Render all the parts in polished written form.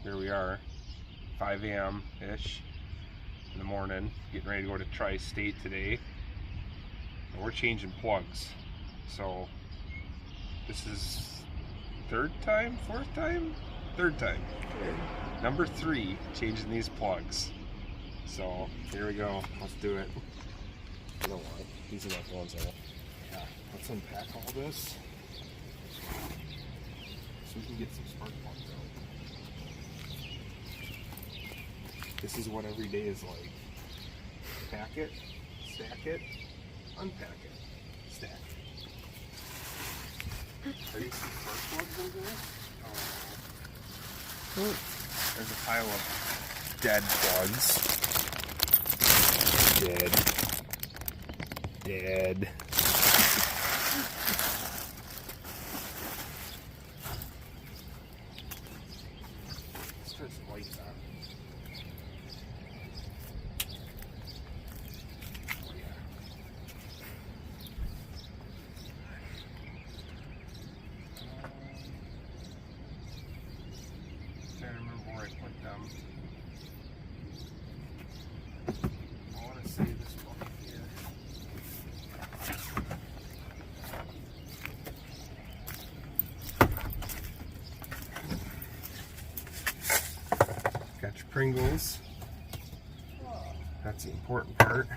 here we are, 5 a.m.-ish in the morning, getting ready to go to Tri-State today. And we're changing plugs. So this is third time? Number 3, changing these plugs. So here we go, let's do it. You know what? These are not the ones I want. Yeah, let's unpack all this so we can get some spark plugs out. This is what every day is like. Pack it, stack it, unpack it, stack it. Are you some spark plugs over there? Oh. There's a pile of dead plugs. Dead. Let's turn some lights on. Oh yeah. Trying to remember where I put them. I want to say this one here. Got your Pringles. That's the important part.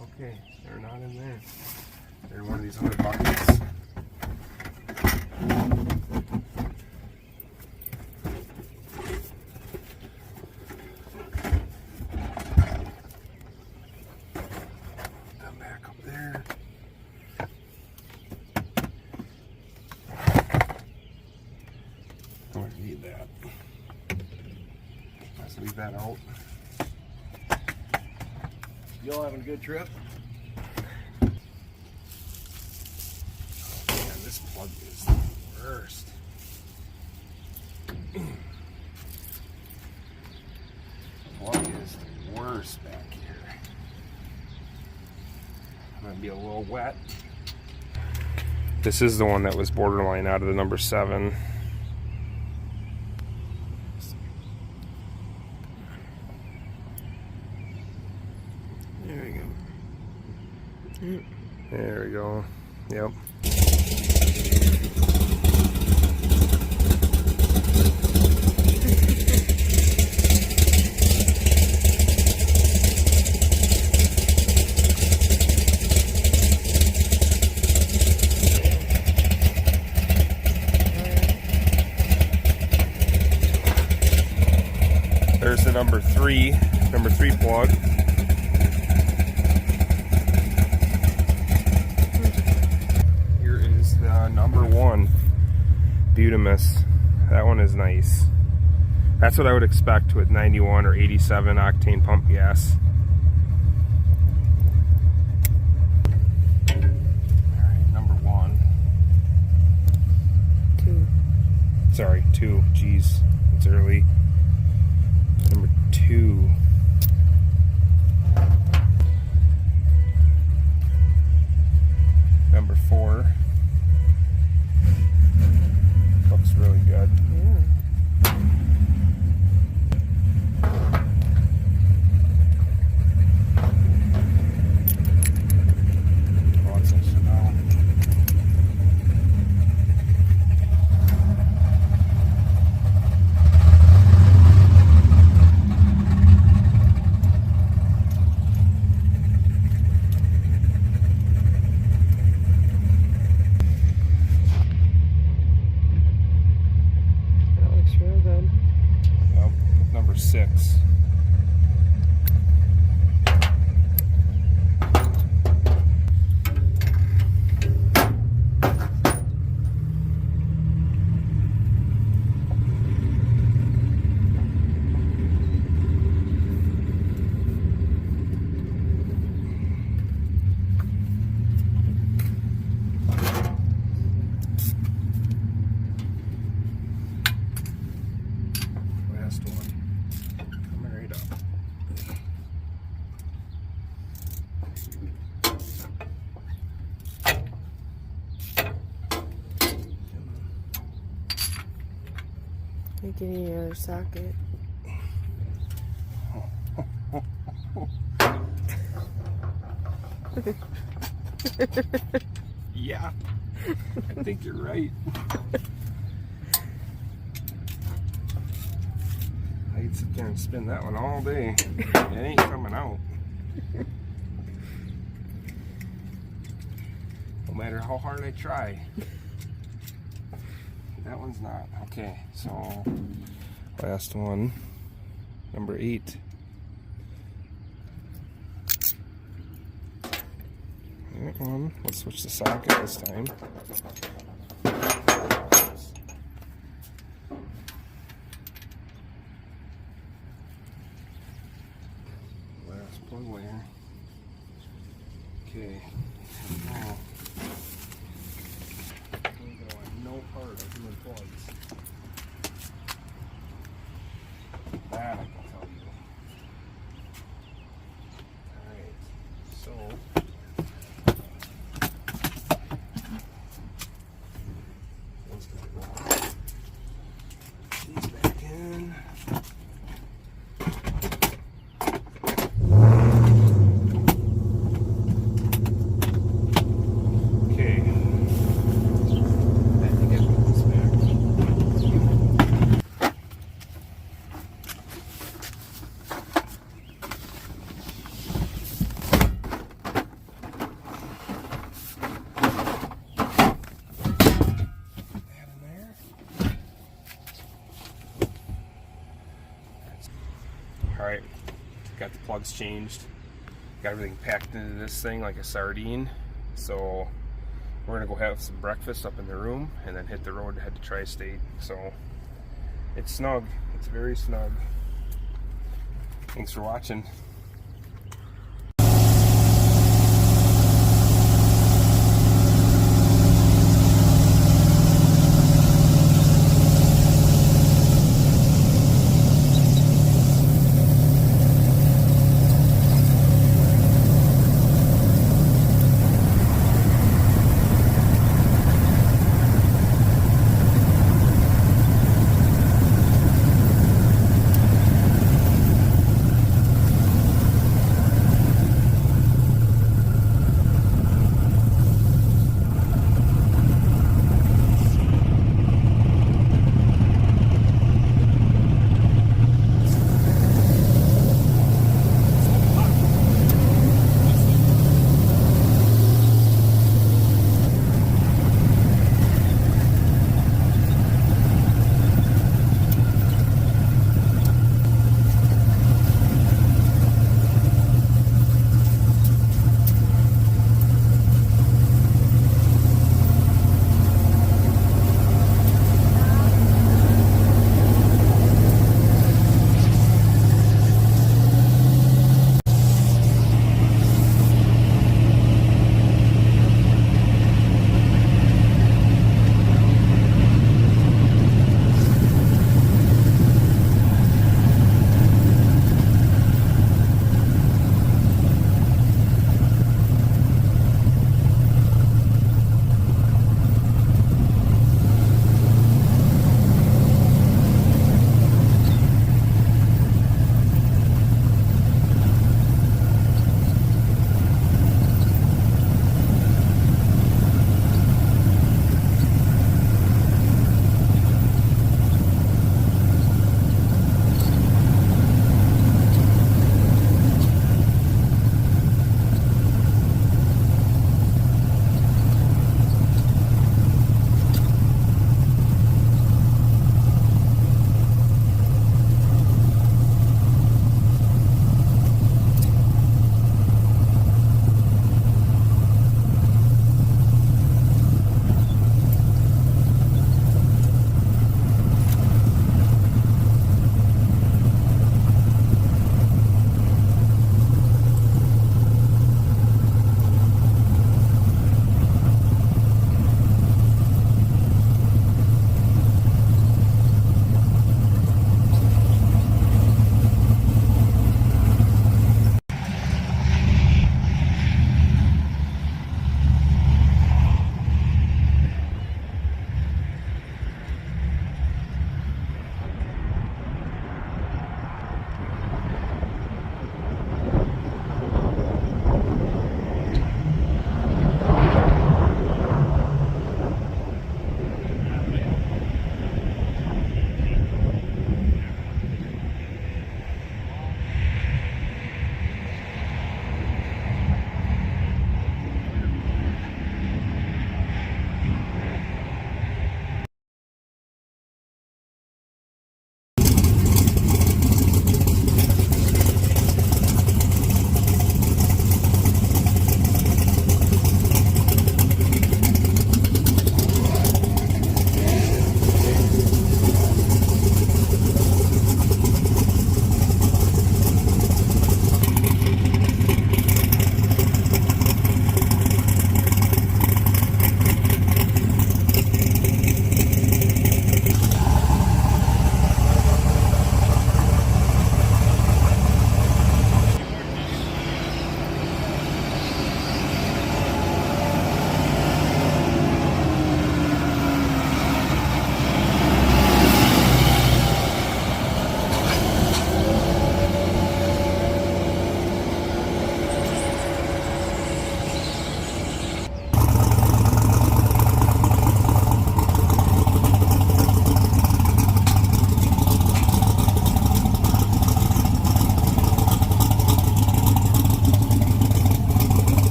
Okay, they're not in there. They're in one of these other buckets. Them back up there. I don't need that. Let's leave that out. Y'all having a good trip? Oh man, this plug is the worst. Plug is the worst back here. I'm gonna be a little wet. This is the one that was borderline out of the number 7. There we go. There we go. Yep. There's the number 3 plug. Here is the number 1 Butamus. That one is nice. That's what I would expect with 91 or 87 octane pump gas. Alright, number 1. 2. Sorry, 2. Jeez, it's early. Number 2. Number 4. Looks really good. Yeah. Lots of snow. Number 6. Last one. Come Like any other socket. Yeah, I think you're right. I could sit there and spin that one all day. It ain't coming out. No matter how hard I try. That one's not. Okay, so last one, number 8. That one. Let's switch the socket this time. Last plug wire. Okay. Now, we go on no part of human plugs. That I can tell you. Alright, so let's get these back in. Alright, got the plugs changed, got everything packed into this thing like a sardine, so we're gonna go have some breakfast up in the room and then hit the road to head to Tri-State. So it's snug, it's very snug. Thanks for watching.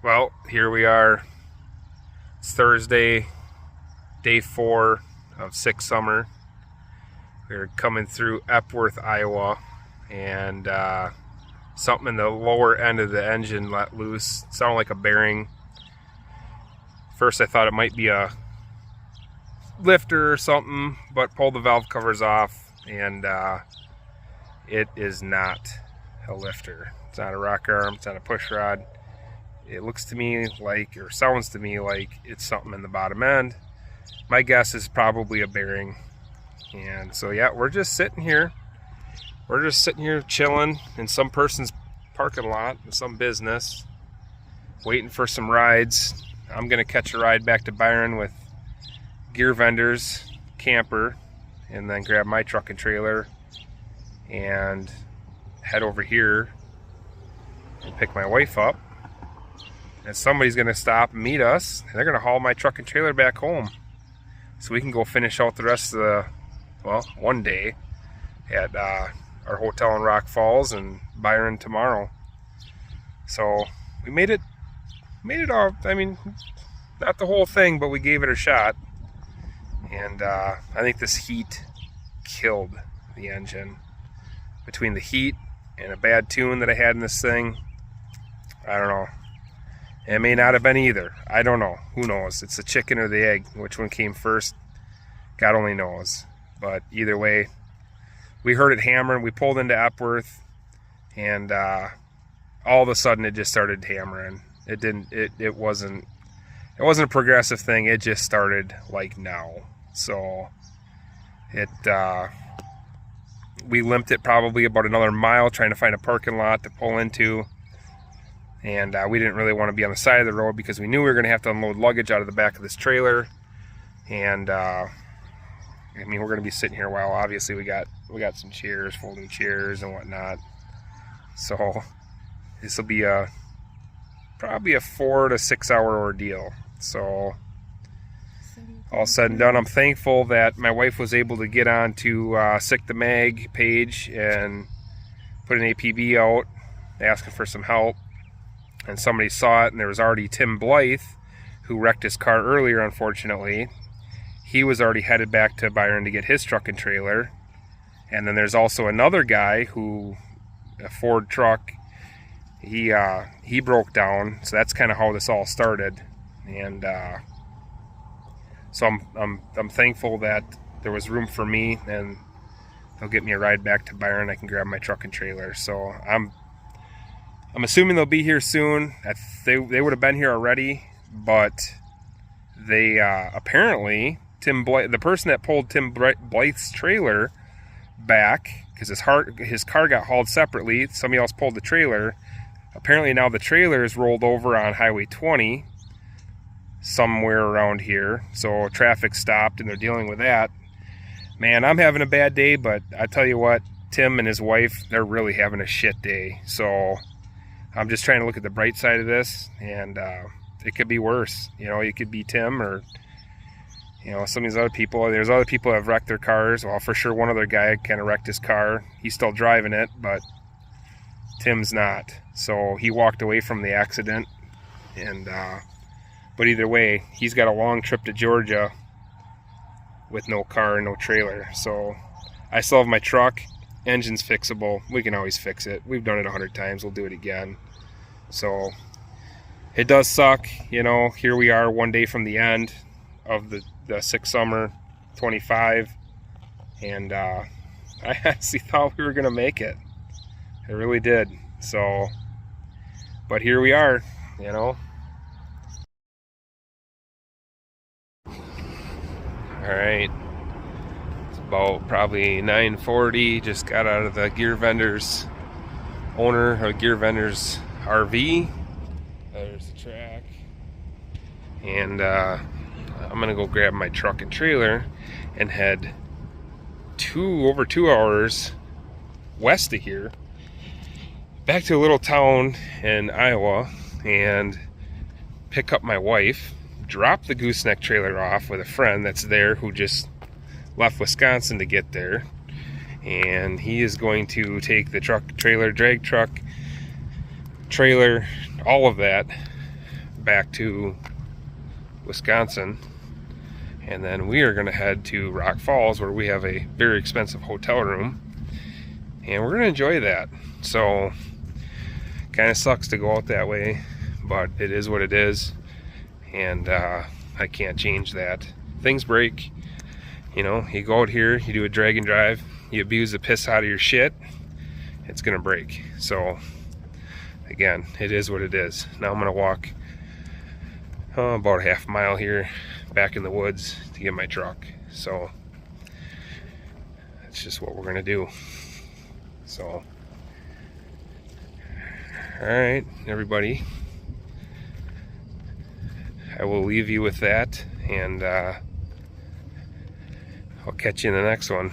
Well, here we are. It's Thursday, day 4 of 6 summer. We're coming through Epworth, Iowa, and something in the lower end of the engine let loose. It sounded like a bearing. First I thought it might be a lifter or something, but pulled the valve covers off, and it is not a lifter. It's not a rock arm, it's not a push rod. It looks to me like, or sounds to me like, it's something in the bottom end. My guess is probably a bearing. And so yeah, we're just sitting here. We're just sitting here chilling in some person's parking lot in some business, waiting for some rides. I'm gonna catch a ride back to Byron with Gear Vendors camper, and then grab my truck and trailer and head over here and pick my wife up. And somebody's gonna stop and meet us, and they're gonna haul my truck and trailer back home so we can go finish out the rest of the, well, one day at our hotel in Rock Falls and Byron tomorrow. So we made it all. I mean, not the whole thing, but we gave it a shot. And I think this heat killed the engine. Between the heat and a bad tune that I had in this thing, I don't know. It may not have been either. I don't know. Who knows? It's the chicken or the egg. Which one came first? God only knows. But either way, we heard it hammering. We pulled into Epworth, and all of a sudden it just started hammering. It wasn't a progressive thing. It just started like now. So we limped it probably about another mile trying to find a parking lot to pull into. And we didn't really want to be on the side of the road because we knew we were going to have to unload luggage out of the back of this trailer. And I mean, we're going to be sitting here a while. Obviously, we got some chairs, folding chairs and whatnot. So this will be probably a 4 to 6 hour ordeal. So all said and done, I'm thankful that my wife was able to get on to Sick the Mag page and put an APB out asking for some help. And somebody saw it, and there was already Tim Blythe, who wrecked his car earlier, unfortunately. He was already headed back to Byron to get his truck and trailer. And then there's also another guy who, a Ford truck, he broke down. So that's kind of how this all started. And so I'm thankful that there was room for me, and they'll get me a ride back to Byron. I can grab my truck and trailer. So I'm assuming they'll be here soon. They would have been here already, but they apparently, Tim Blythe, the person that pulled Tim Blythe's trailer back, because his car got hauled separately, somebody else pulled the trailer. Apparently now the trailer is rolled over on Highway 20 somewhere around here, so traffic stopped and they're dealing with that. Man, I'm having a bad day, but I tell you what, Tim and his wife, they're really having a shit day. So I'm just trying to look at the bright side of this, and it could be worse. You know, it could be Tim, or, you know, some of these other people. There's other people that have wrecked their cars. Well, for sure one other guy kind of wrecked his car. He's still driving it, but Tim's not. So he walked away from the accident, and but either way, he's got a long trip to Georgia with no car and no trailer. So I still have my truck. Engine's fixable. We can always fix it. We've done it 100 times. We'll do it again. So it does suck. You know, here we are one day from the end of the 6 summer 25. And I actually thought we were going to make it. I really did. So, but here we are, you know. All right. About probably 9:40, just got out of the Gear Vendors owner of Gear Vendors RV. There's the track, and I'm gonna go grab my truck and trailer and head over 2 hours west of here back to a little town in Iowa and pick up my wife, drop the gooseneck trailer off with a friend that's there who just left Wisconsin to get there, and he is going to take the truck, trailer, drag truck, trailer, all of that back to Wisconsin, and then we are going to head to Rock Falls, where we have a very expensive hotel room, and we're going to enjoy that. So kind of sucks to go out that way, but it is what it is, and I can't change that. Things break, you know. You go out here, you do a drag and drive, you abuse the piss out of your shit, it's gonna break. So again, it is what it is. Now I'm gonna walk about a half mile here back in the woods to get my truck. So that's just what we're gonna do. So all right, everybody, I will leave you with that, and I'll catch you in the next one.